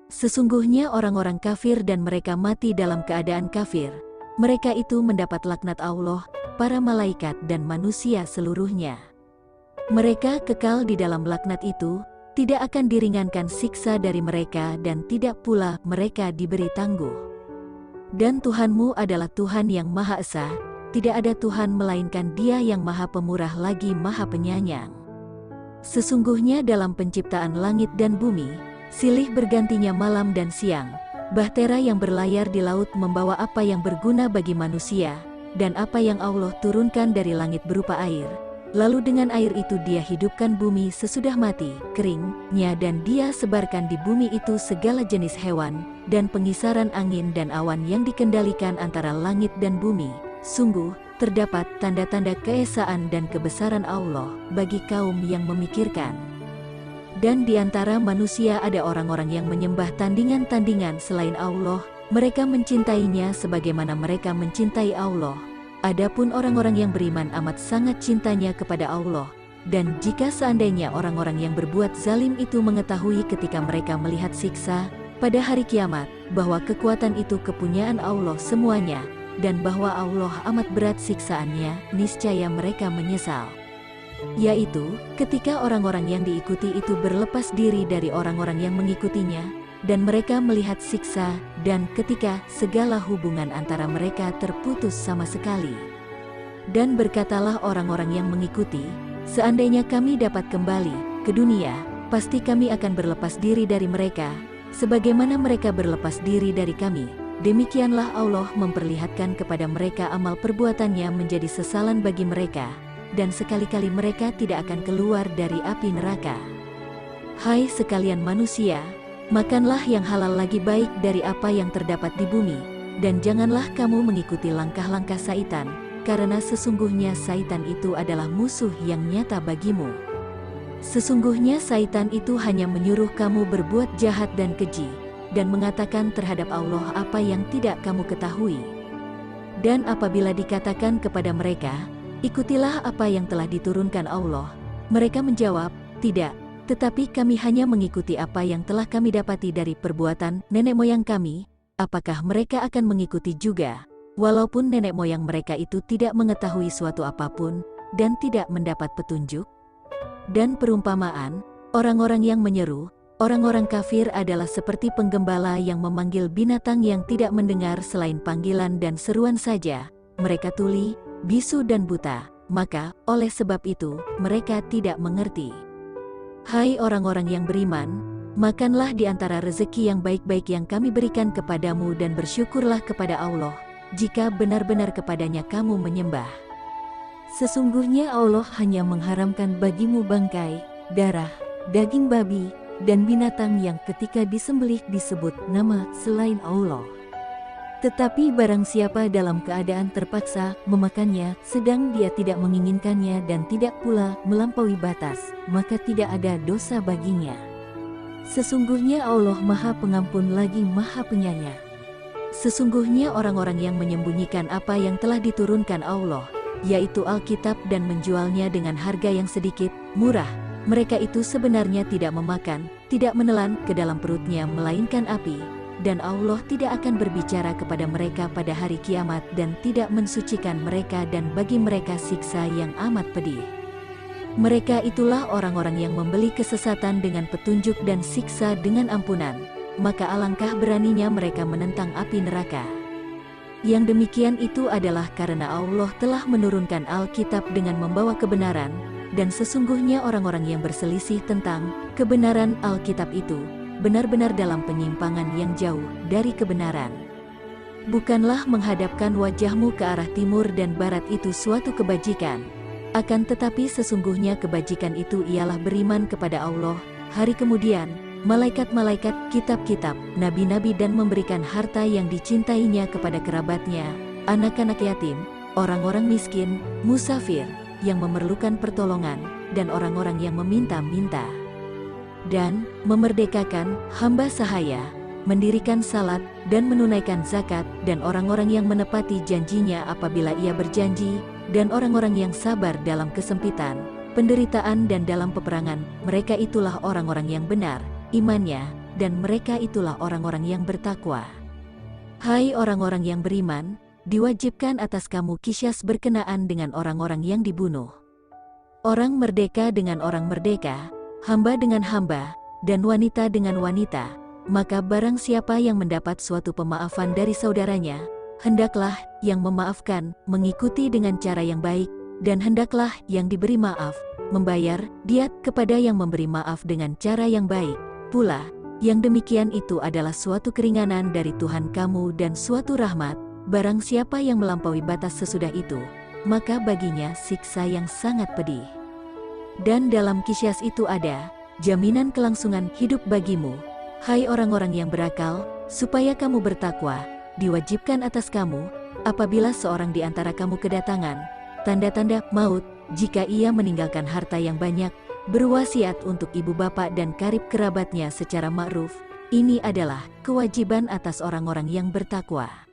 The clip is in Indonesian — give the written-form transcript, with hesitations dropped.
Sesungguhnya orang-orang kafir dan mereka mati dalam keadaan kafir. Mereka itu mendapat laknat Allah, para malaikat dan manusia seluruhnya. Mereka kekal di dalam laknat itu, tidak akan diringankan siksa dari mereka dan tidak pula mereka diberi tangguh. Dan Tuhanmu adalah Tuhan yang Maha Esa, tidak ada Tuhan melainkan Dia yang Maha Pemurah lagi Maha Penyayang. Sesungguhnya dalam penciptaan langit dan bumi, silih bergantinya malam dan siang, bahtera yang berlayar di laut membawa apa yang berguna bagi manusia, dan apa yang Allah turunkan dari langit berupa air. Lalu dengan air itu Dia hidupkan bumi sesudah mati, keringnya, dan Dia sebarkan di bumi itu segala jenis hewan, dan pengisaran angin dan awan yang dikendalikan antara langit dan bumi. Sungguh, terdapat tanda-tanda keesaan dan kebesaran Allah bagi kaum yang memikirkan. Dan di antara manusia ada orang-orang yang menyembah tandingan-tandingan selain Allah, mereka mencintainya sebagaimana mereka mencintai Allah. Adapun orang-orang yang beriman amat sangat cintanya kepada Allah, dan jika seandainya orang-orang yang berbuat zalim itu mengetahui ketika mereka melihat siksa pada hari kiamat, bahwa kekuatan itu kepunyaan Allah semuanya, dan bahwa Allah amat berat siksaannya, niscaya mereka menyesal. Yaitu, ketika orang-orang yang diikuti itu berlepas diri dari orang-orang yang mengikutinya, dan mereka melihat siksa, dan ketika segala hubungan antara mereka terputus sama sekali. Dan berkatalah orang-orang yang mengikuti, seandainya kami dapat kembali ke dunia, pasti kami akan berlepas diri dari mereka, sebagaimana mereka berlepas diri dari kami. Demikianlah Allah memperlihatkan kepada mereka amal perbuatannya menjadi sesalan bagi mereka, dan sekali-kali mereka tidak akan keluar dari api neraka. Hai sekalian manusia, makanlah yang halal lagi baik dari apa yang terdapat di bumi, dan janganlah kamu mengikuti langkah-langkah Saitan, karena sesungguhnya Saitan itu adalah musuh yang nyata bagimu. Sesungguhnya Saitan itu hanya menyuruh kamu berbuat jahat dan keji, dan mengatakan terhadap Allah apa yang tidak kamu ketahui. Dan apabila dikatakan kepada mereka, ikutilah apa yang telah diturunkan Allah, mereka menjawab, tidak, tetapi kami hanya mengikuti apa yang telah kami dapati dari perbuatan nenek moyang kami. Apakah mereka akan mengikuti juga, walaupun nenek moyang mereka itu tidak mengetahui suatu apapun, dan tidak mendapat petunjuk? Dan perumpamaan, orang-orang yang menyeru, orang-orang kafir adalah seperti penggembala yang memanggil binatang yang tidak mendengar selain panggilan dan seruan saja. Mereka tuli, bisu dan buta, maka oleh sebab itu mereka tidak mengerti. Hai orang-orang yang beriman, makanlah di antara rezeki yang baik-baik yang kami berikan kepadamu dan bersyukurlah kepada Allah, jika benar-benar kepadanya kamu menyembah. Sesungguhnya Allah hanya mengharamkan bagimu bangkai, darah, daging babi, dan binatang yang ketika disembelih disebut nama selain Allah. Tetapi barang siapa dalam keadaan terpaksa memakannya, sedang dia tidak menginginkannya dan tidak pula melampaui batas, maka tidak ada dosa baginya. Sesungguhnya Allah Maha Pengampun lagi Maha Penyayang. Sesungguhnya orang-orang yang menyembunyikan apa yang telah diturunkan Allah, yaitu Alkitab, dan menjualnya dengan harga yang sedikit, murah, mereka itu sebenarnya tidak memakan, tidak menelan ke dalam perutnya melainkan api. Dan Allah tidak akan berbicara kepada mereka pada hari kiamat dan tidak mensucikan mereka, dan bagi mereka siksa yang amat pedih. Mereka itulah orang-orang yang membeli kesesatan dengan petunjuk dan siksa dengan ampunan, maka alangkah beraninya mereka menentang api neraka. Yang demikian itu adalah karena Allah telah menurunkan Alkitab dengan membawa kebenaran, dan sesungguhnya orang-orang yang berselisih tentang kebenaran Alkitab itu benar-benar dalam penyimpangan yang jauh dari kebenaran. Bukanlah menghadapkan wajahmu ke arah timur dan barat itu suatu kebajikan, akan tetapi sesungguhnya kebajikan itu ialah beriman kepada Allah, hari kemudian, malaikat-malaikat, kitab-kitab, nabi-nabi, dan memberikan harta yang dicintainya kepada kerabatnya, anak-anak yatim, orang-orang miskin, musafir, yang memerlukan pertolongan, dan orang-orang yang meminta-minta. Dan memerdekakan hamba sahaya, mendirikan salat, dan menunaikan zakat, dan orang-orang yang menepati janjinya apabila ia berjanji, dan orang-orang yang sabar dalam kesempitan, penderitaan, dan dalam peperangan. Mereka itulah orang-orang yang benar imannya, dan mereka itulah orang-orang yang bertakwa. Hai orang-orang yang beriman, diwajibkan atas kamu kisyas berkenaan dengan orang-orang yang dibunuh. Orang merdeka dengan orang merdeka, hamba dengan hamba, dan wanita dengan wanita. Maka barang siapa yang mendapat suatu pemaafan dari saudaranya, hendaklah yang memaafkan mengikuti dengan cara yang baik, dan hendaklah yang diberi maaf membayar diat kepada yang memberi maaf dengan cara yang baik pula. Yang demikian itu adalah suatu keringanan dari Tuhan kamu dan suatu rahmat. Barang siapa yang melampaui batas sesudah itu, maka baginya siksa yang sangat pedih. Dan dalam kisyas itu ada jaminan kelangsungan hidup bagimu. Hai orang-orang yang berakal, supaya kamu bertakwa, diwajibkan atas kamu, apabila seorang di antara kamu kedatangan tanda-tanda maut, jika ia meninggalkan harta yang banyak, berwasiat untuk ibu bapak dan karib kerabatnya secara ma'ruf. Ini adalah kewajiban atas orang-orang yang bertakwa.